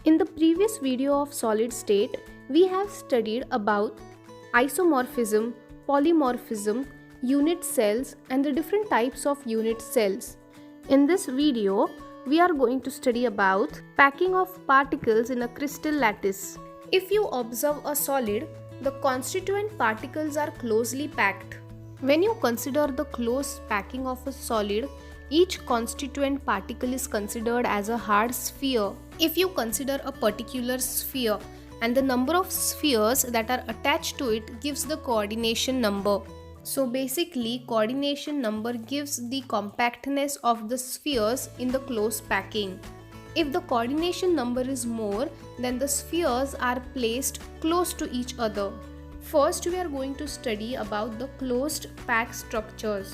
In the previous video of solid state, we have studied about isomorphism, polymorphism, unit cells and the different types of unit cells. In this video, we are going to study about packing of particles in a crystal lattice. If you observe a solid, the constituent particles are closely packed. When you consider the close packing of a solid, each constituent particle is considered as a hard sphere. If you consider a particular sphere and the number of spheres that are attached to it gives the coordination number. So basically, coordination number gives the compactness of the spheres in the close packing. If the coordination number is more, then the spheres are placed close to each other. First, we are going to study about the closed pack structures.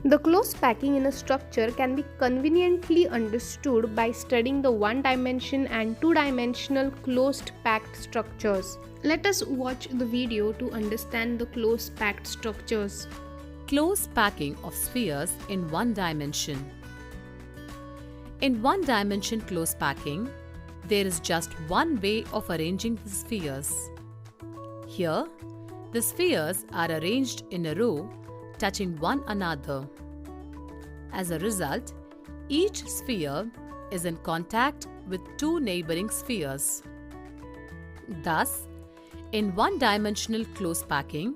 The close packing in a structure can be conveniently understood by studying the one-dimension and two-dimensional closed packed structures. Let us watch the video to understand the close packed structures. Close packing of spheres in one dimension. In one-dimension close packing, there is just one way of arranging the spheres. Here, the spheres are arranged in a row touching one another. As a result, each sphere is in contact with two neighboring spheres. Thus, in one-dimensional close packing,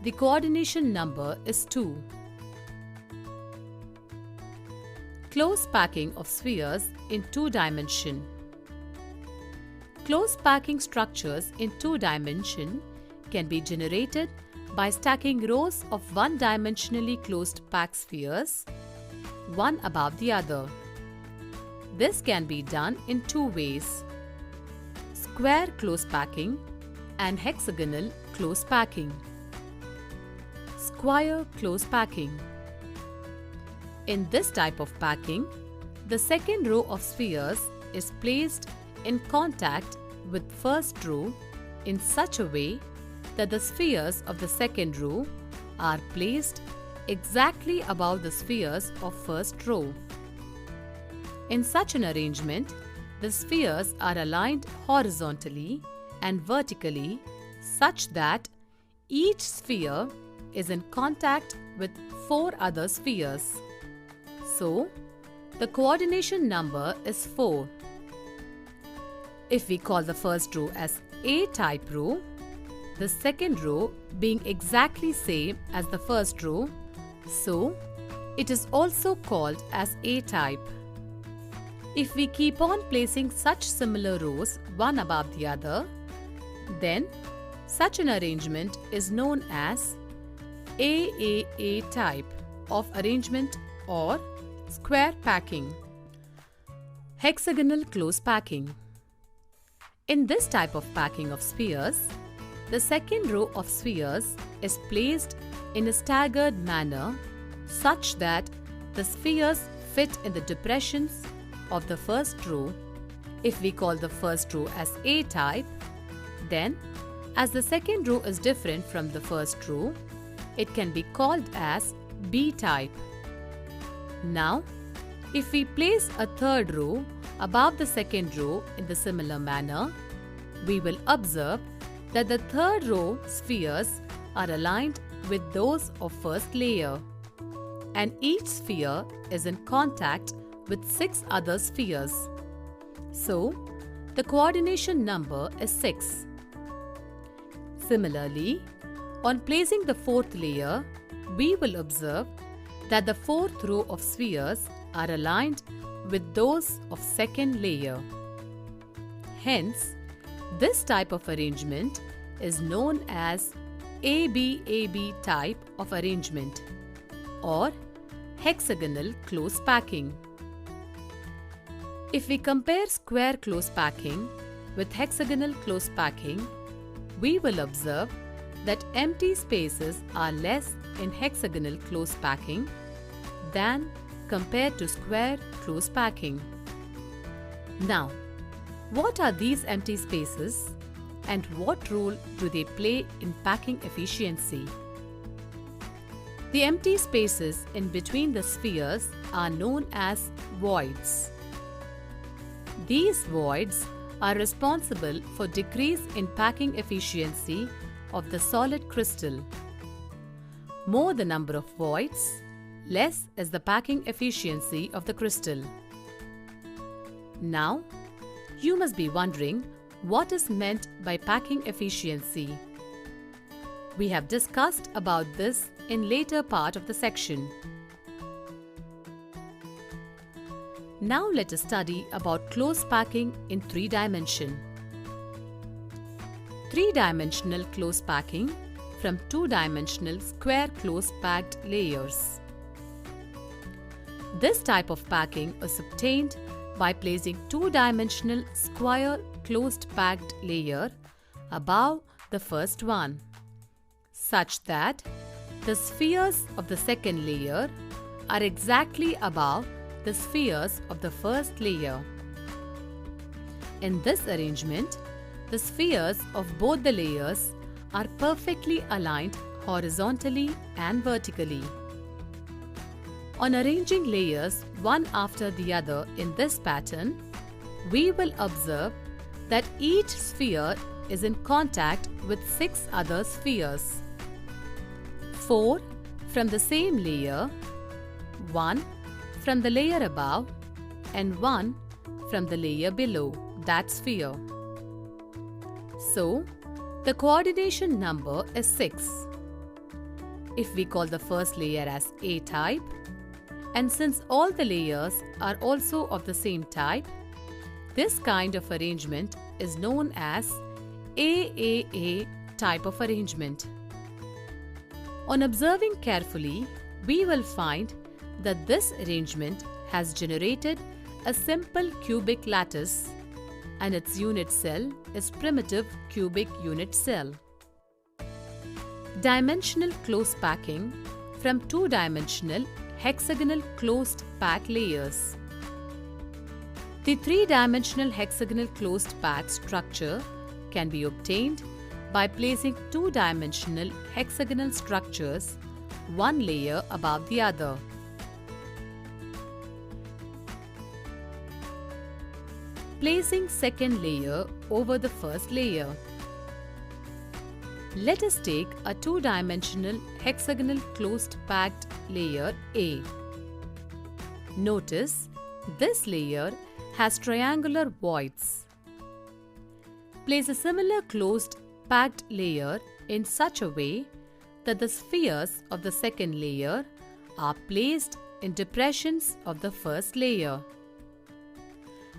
the coordination number is 2. Close packing of spheres in two dimension. Close packing structures in two dimension can be generated by stacking rows of one-dimensionally closed packed spheres, one above the other. This can be done in two ways: square close packing and hexagonal close packing. Square close packing. In this type of packing, the second row of spheres is placed in contact with first row in such a way that the spheres of the second row are placed exactly above the spheres of first row. In such an arrangement, the spheres are aligned horizontally and vertically such that each sphere is in contact with 4 other spheres. So, the coordination number is 4. If we call the first row as A-type row, the second row being exactly same as the first row, so it is also called as A-type. If we keep on placing such similar rows one above the other, then such an arrangement is known as AAA type of arrangement or square packing. Hexagonal close packing. In this type of packing of spheres, the second row of spheres is placed in a staggered manner such that the spheres fit in the depressions of the first row. If we call the first row as A-type, then as the second row is different from the first row, it can be called as B-type. Now, if we place a third row above the second row in the similar manner, we will observe that the third row spheres are aligned with those of first layer, and each sphere is in contact with 6 other spheres. So, the coordination number is 6. Similarly, on placing the fourth layer, we will observe that the fourth row of spheres are aligned with those of second layer. Hence, this type of arrangement is known as ABAB type of arrangement or hexagonal close packing. If we compare square close packing with hexagonal close packing, we will observe that empty spaces are less in hexagonal close packing than compared to square close packing. Now, what are these empty spaces and what role do they play in packing efficiency? The empty spaces in between the spheres are known as voids. These voids are responsible for decrease in packing efficiency of the solid crystal. More the number of voids, less is the packing efficiency of the crystal. Now, you must be wondering what is meant by packing efficiency. We have discussed about this in later part of the section. Now let us study about close packing in 3 dimension. 3-dimensional close packing from 2-dimensional square close packed layers. This type of packing is obtained by placing 2-dimensional square closed packed layer above the first one, such that the spheres of the second layer are exactly above the spheres of the first layer. In this arrangement, the spheres of both the layers are perfectly aligned horizontally and vertically. On arranging layers one after the other in this pattern, we will observe that each sphere is in contact with 6 other spheres. 4 from the same layer, 1 from the layer above, and 1 from the layer below that sphere. So, the coordination number is 6. If we call the first layer as A type, and since all the layers are also of the same type, this kind of arrangement is known as AAA type of arrangement. On observing carefully, we will find that this arrangement has generated a simple cubic lattice, and its unit cell is primitive cubic unit cell. Dimensional close packing from 2-dimensional hexagonal closed pack layers. The 3-dimensional hexagonal closed pack structure can be obtained by placing 2-dimensional hexagonal structures one layer above the other. Placing second layer over the first layer. Let us take a 2-dimensional hexagonal closed packed layer A. Notice this layer has triangular voids. Place a similar closed packed layer in such a way that the spheres of the second layer are placed in depressions of the first layer.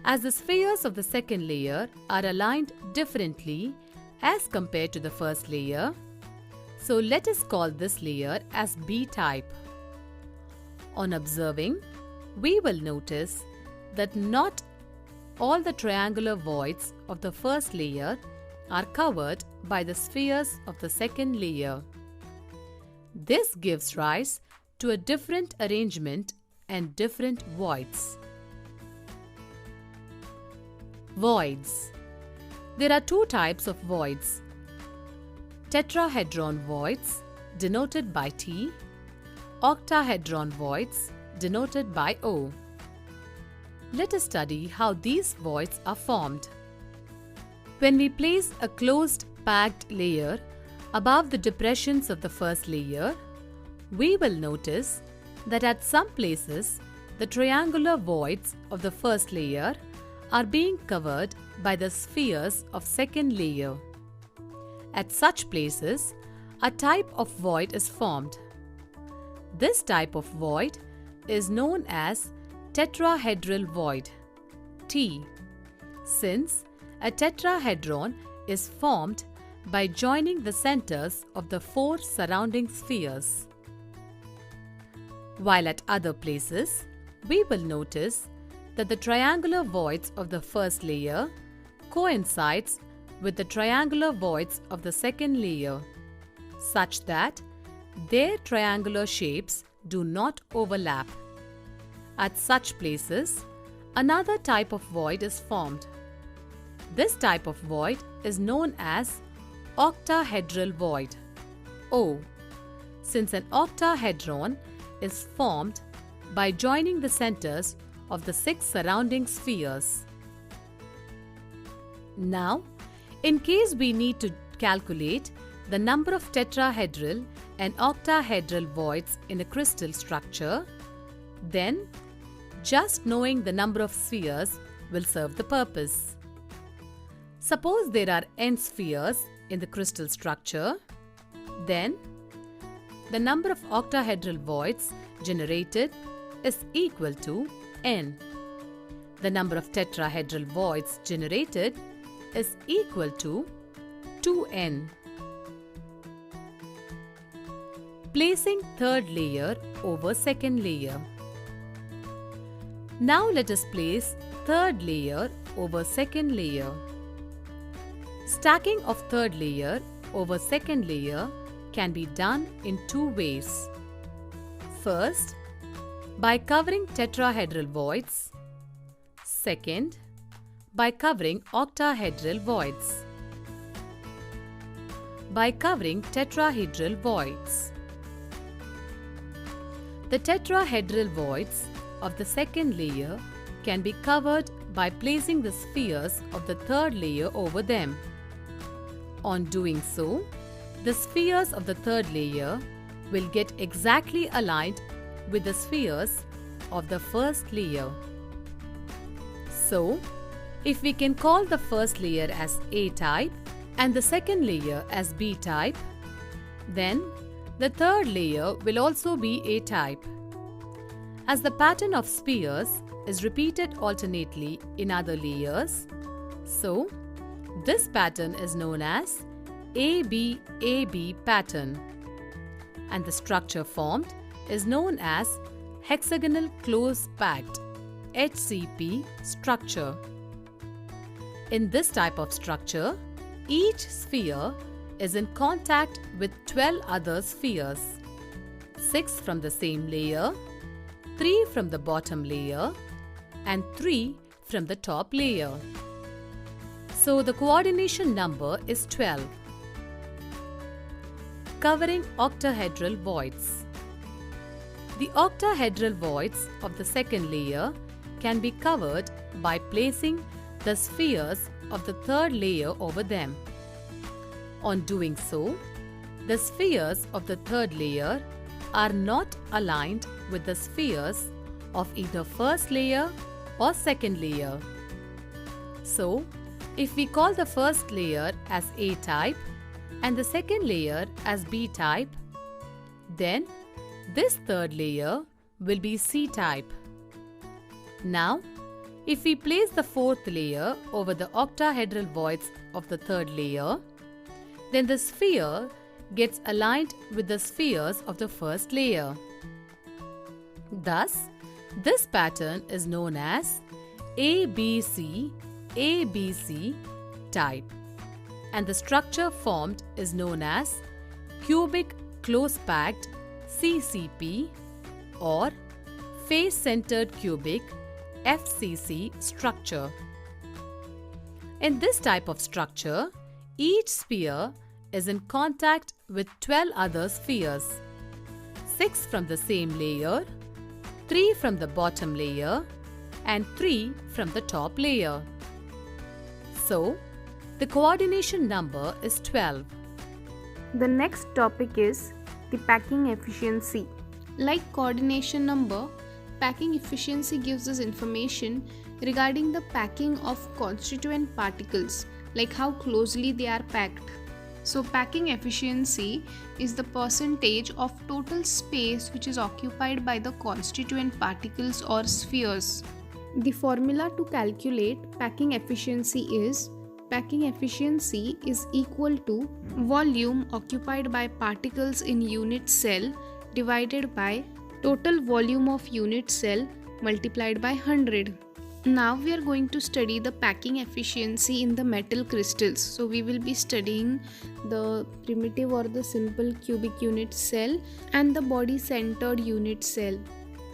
As the spheres of the second layer are aligned differently as compared to the first layer, so let us call this layer as B type. On observing, we will notice that not all the triangular voids of the first layer are covered by the spheres of the second layer. This gives rise to a different arrangement and different voids. Voids. There are 2 types of voids. Tetrahedron voids, denoted by T, octahedron voids, denoted by O. Let us study how these voids are formed. When we place a closed packed layer above the depressions of the first layer, we will notice that at some places the triangular voids of the first layer are being covered by the spheres of second layer. At such places, a type of void is formed. This type of void is known as tetrahedral void, T, since a tetrahedron is formed by joining the centers of the 4 surrounding spheres. While at other places, we will notice that the triangular voids of the first layer coincides with the triangular voids of the second layer, such that their triangular shapes do not overlap. At such places, another type of void is formed. This type of void is known as octahedral void, O, since an octahedron is formed by joining the centers of the 6 surrounding spheres. Now, in case we need to calculate the number of tetrahedral and octahedral voids in a crystal structure, then just knowing the number of spheres will serve the purpose. Suppose there are n spheres in the crystal structure, then the number of octahedral voids generated is equal to n. The number of tetrahedral voids generated is equal to 2n. Placing third layer over second layer. Now let us place third layer over second layer. Stacking of third layer over second layer can be done in two ways. First, by covering tetrahedral voids. Second, by covering octahedral voids. By covering tetrahedral voids. The tetrahedral voids of the second layer can be covered by placing the spheres of the third layer over them. On doing so, the spheres of the third layer will get exactly aligned with the spheres of the first layer. So, if we can call the first layer as A type and the second layer as B type, then the third layer will also be A type. As the pattern of spheres is repeated alternately in other layers, so this pattern is known as AB-AB pattern, and the structure formed is known as hexagonal close packed HCP structure. In this type of structure, each sphere is in contact with 12 other spheres, 6 from the same layer, 3 from the bottom layer, and 3 from the top layer. So the coordination number is 12. Covering octahedral voids. The octahedral voids of the second layer can be covered by placing the spheres of the third layer over them. On doing so, the spheres of the third layer are not aligned with the spheres of either first layer or second layer. So, if we call the first layer as A type and the second layer as B type, then this third layer will be C type. Now, if we place the fourth layer over the octahedral voids of the third layer, then the sphere gets aligned with the spheres of the first layer. Thus, this pattern is known as ABC type, and the structure formed is known as cubic close-packed CCP or face-centered cubic FCC structure. In this type of structure, each sphere is in contact with 12 other spheres, 6 from the same layer, 3 from the bottom layer, and 3 from the top layer. So, the coordination number is 12. The next topic is the packing efficiency. Like coordination number, packing efficiency gives us information regarding the packing of constituent particles, like how closely they are packed. So packing efficiency is the percentage of total space which is occupied by the constituent particles or spheres. The formula to calculate packing efficiency is equal to volume occupied by particles in unit cell divided by total volume of unit cell multiplied by 100. Now we are going to study the packing efficiency in the metal crystals. So we will be studying the primitive or the simple cubic unit cell and the body centered unit cell.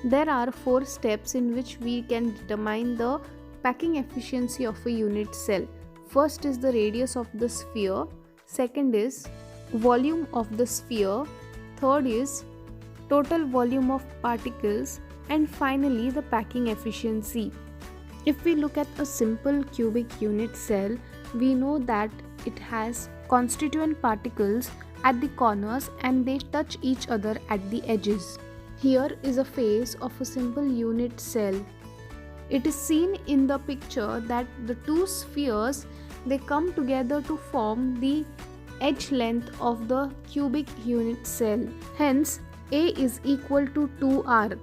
There are 4 steps in which we can determine the packing efficiency of a unit cell. First is the radius of the sphere, second is volume of the sphere, third is total volume of particles, and finally the packing efficiency. If we look at a simple cubic unit cell, we know that it has constituent particles at the corners and they touch each other at the edges. Here is a face of a simple unit cell. It is seen in the picture that the two spheres, they come together to form the edge length of the cubic unit cell. Hence, A is equal to 2r.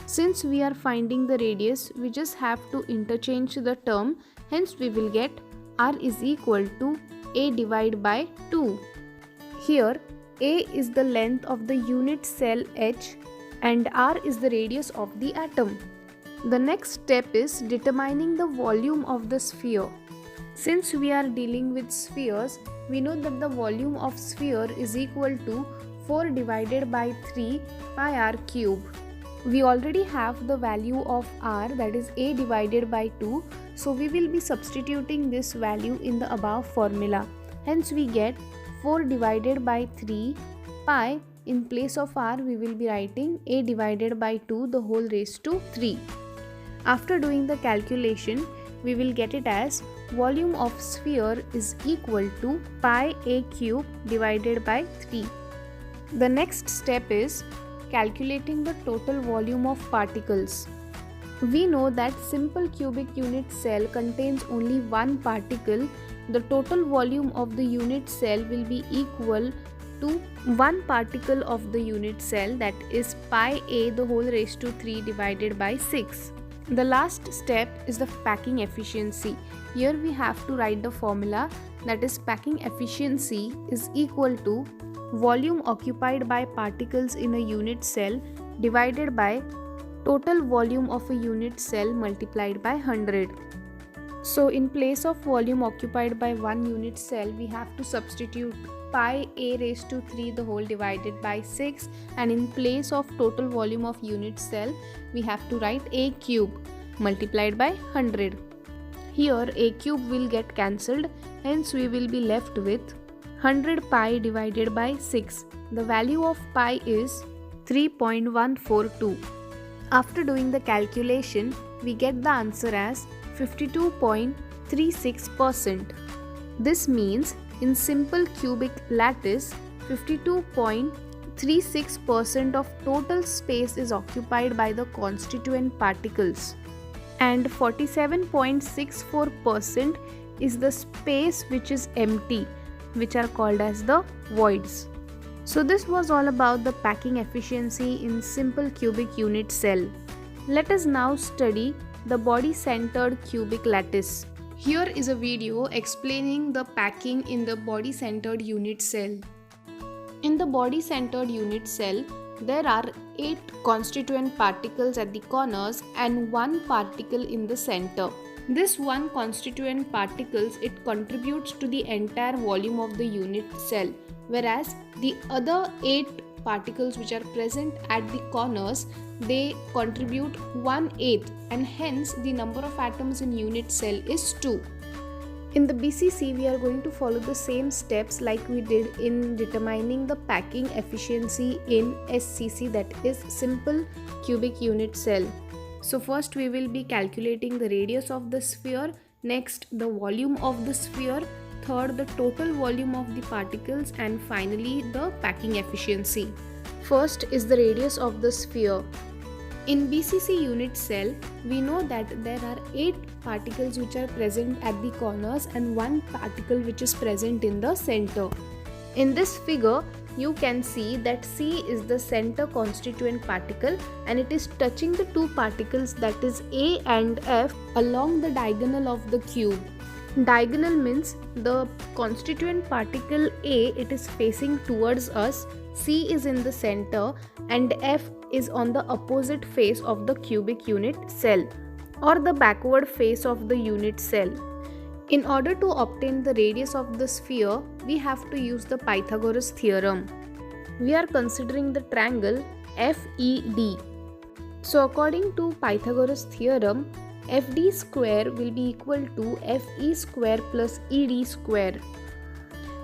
Since we are finding the radius, we just have to interchange the term. Hence, we will get r is equal to A divided by 2. Here, A is the length of the unit cell edge and r is the radius of the atom. The next step is determining the volume of the sphere. Since we are dealing with spheres, we know that the volume of sphere is equal to 4 divided by 3 pi r cube. We already have the value of r, that is A divided by 2, so we will be substituting this value in the above formula. Hence we get 4 divided by 3 pi. In place of r, we will be writing A divided by 2 the whole raised to 3. After doing the calculation, we will get it as volume of sphere is equal to pi a cube divided by 3. The next step is calculating the total volume of particles. We know that simple cubic unit cell contains only one particle. The total volume of the unit cell will be equal to one particle of the unit cell, that is pi a the whole raised to 3 divided by 6. The last step is the packing efficiency. Here we have to write the formula, that is packing efficiency is equal to volume occupied by particles in a unit cell divided by total volume of a unit cell multiplied by 100. So in place of volume occupied by one unit cell, we have to substitute pi a raised to 3 the whole divided by 6, and in place of total volume of unit cell, we have to write a cube multiplied by 100. Here a cube will get cancelled, hence we will be left with 100 pi divided by 6. The value of pi is 3.142. After doing the calculation, we get the answer as 52.36%. This means in simple cubic lattice, 52.36% of total space is occupied by the constituent particles, and 47.64% is the space which is empty, which are called as the voids. So this was all about the packing efficiency in simple cubic unit cell. Let us now study the body-centered cubic lattice. Here is a video explaining the packing in the body-centered unit cell. In the body-centered unit cell, there are 8 constituent particles at the corners and 1 particle in the center. This one constituent particles, it contributes to the entire volume of the unit cell, whereas the other 8 particles which are present at the corners, they contribute 1/8, and hence the number of atoms in unit cell is 2. In the BCC, we are going to follow the same steps like we did in determining the packing efficiency in SCC, that is simple cubic unit cell. So first we will be calculating the radius of the sphere, next the volume of the sphere, third the total volume of the particles, and finally the packing efficiency. First is the radius of the sphere. In BCC unit cell, we know that there are 8 particles which are present at the corners and 1 particle which is present in the center. In this figure, you can see that C is the center constituent particle and it is touching the 2 particles, that is A and F, along the diagonal of the cube. Diagonal means the constituent particle A, it is facing towards us, C is in the center, and F is on the opposite face of the cubic unit cell or the backward face of the unit cell. In order to obtain the radius of the sphere, we have to use the Pythagoras theorem. We are considering the triangle FED. So according to Pythagoras theorem, FD square will be equal to FE square plus ED square.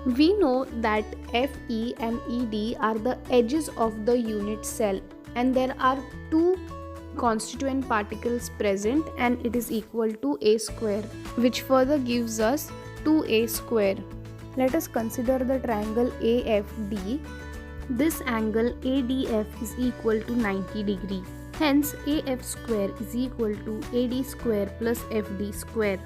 We know that FE and ED are the edges of the unit cell, and there are 2 constituent particles present, and it is equal to a square, which further gives us 2a square. Let us consider the triangle AFD. This angle ADF is equal to 90 degree. Hence, AF square is equal to AD square plus FD square.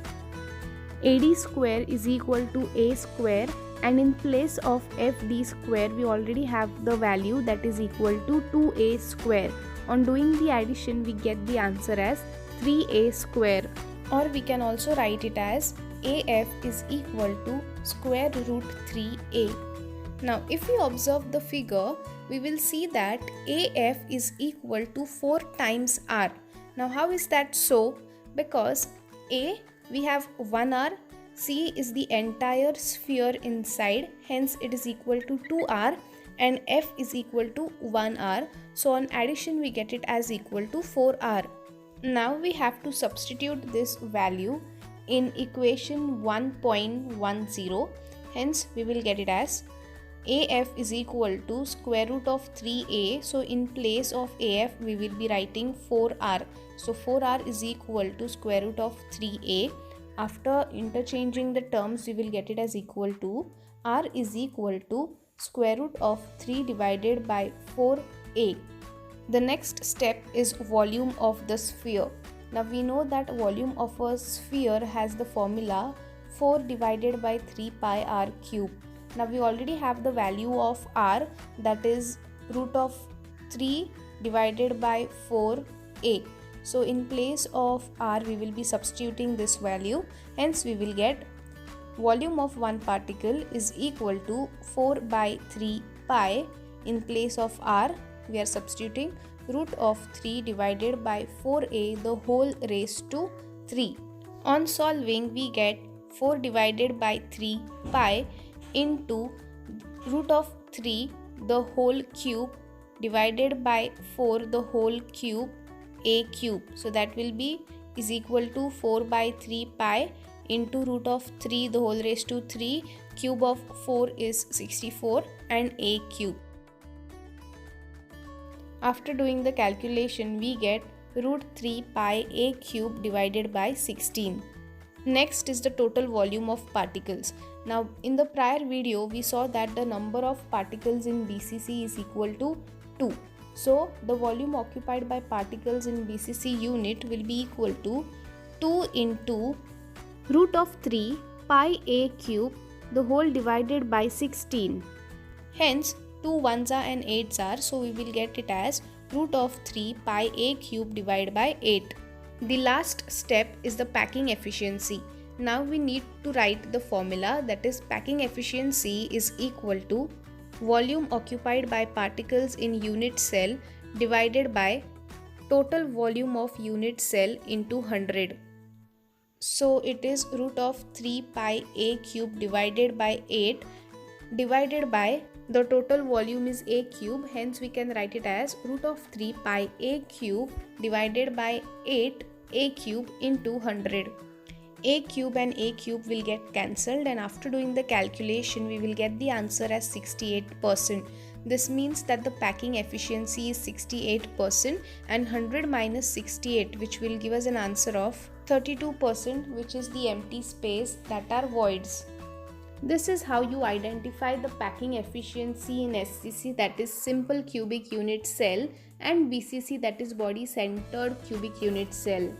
AD square is equal to A square, and in place of FD square we already have the value that is equal to 2A square. On doing the addition we get the answer as 3A square, or we can also write it as AF is equal to square root 3A. Now if we observe the figure, we will see that AF is equal to 4 times R. Now how is that so? Because A, we have 1 R, C is the entire sphere inside, hence it is equal to 2R, and F is equal to 1R. So on addition we get it as equal to 4R. Now we have to substitute this value in equation 1.10, hence we will get it as AF is equal to square root of 3A. So in place of AF we will be writing 4R. So 4R is equal to square root of 3A. After interchanging the terms we will get it as equal to R is equal to square root of 3 divided by 4A. The next step is volume of the sphere. Now we know that volume of a sphere has the formula 4 divided by 3 pi R cube. Now we already have the value of R, that is root of 3 divided by 4A. So in place of R we will be substituting this value, hence we will get volume of one particle is equal to 4 by 3 pi. In place of R we are substituting root of 3 divided by 4A the whole raised to 3. On solving we get 4 divided by 3 pi into root of 3 the whole cube divided by 4 the whole cube A cube. So that will be is equal to 4 by 3 pi into root of 3 the whole raised to 3, cube of 4 is 64, and A cube. After doing the calculation we get root 3 pi A cube divided by 16. Next is the total volume of particles. Now in the prior video we saw that the number of particles in BCC is equal to 2. So the volume occupied by particles in BCC unit will be equal to 2 into root of 3 pi A cube the whole divided by 16. Hence 2 ones are and 8s are, so we will get it as root of 3 pi A cube divided by 8. The last step is the packing efficiency. Now we need to write the formula, that is packing efficiency is equal to volume occupied by particles in unit cell divided by total volume of unit cell into 100. So it is root of 3 pi A cube divided by 8 divided by the total volume is A cube, hence we can write it as root of 3 pi A cube divided by 8 A cube into 100. A cube and A cube will get cancelled, and after doing the calculation we will get the answer as 68%. This means that the packing efficiency is 68%, and 100 minus 68, which will give us an answer of 32%, which is the empty space that are voids. This is how you identify the packing efficiency in SCC, that is simple cubic unit cell, and BCC, that is body centered cubic unit cell.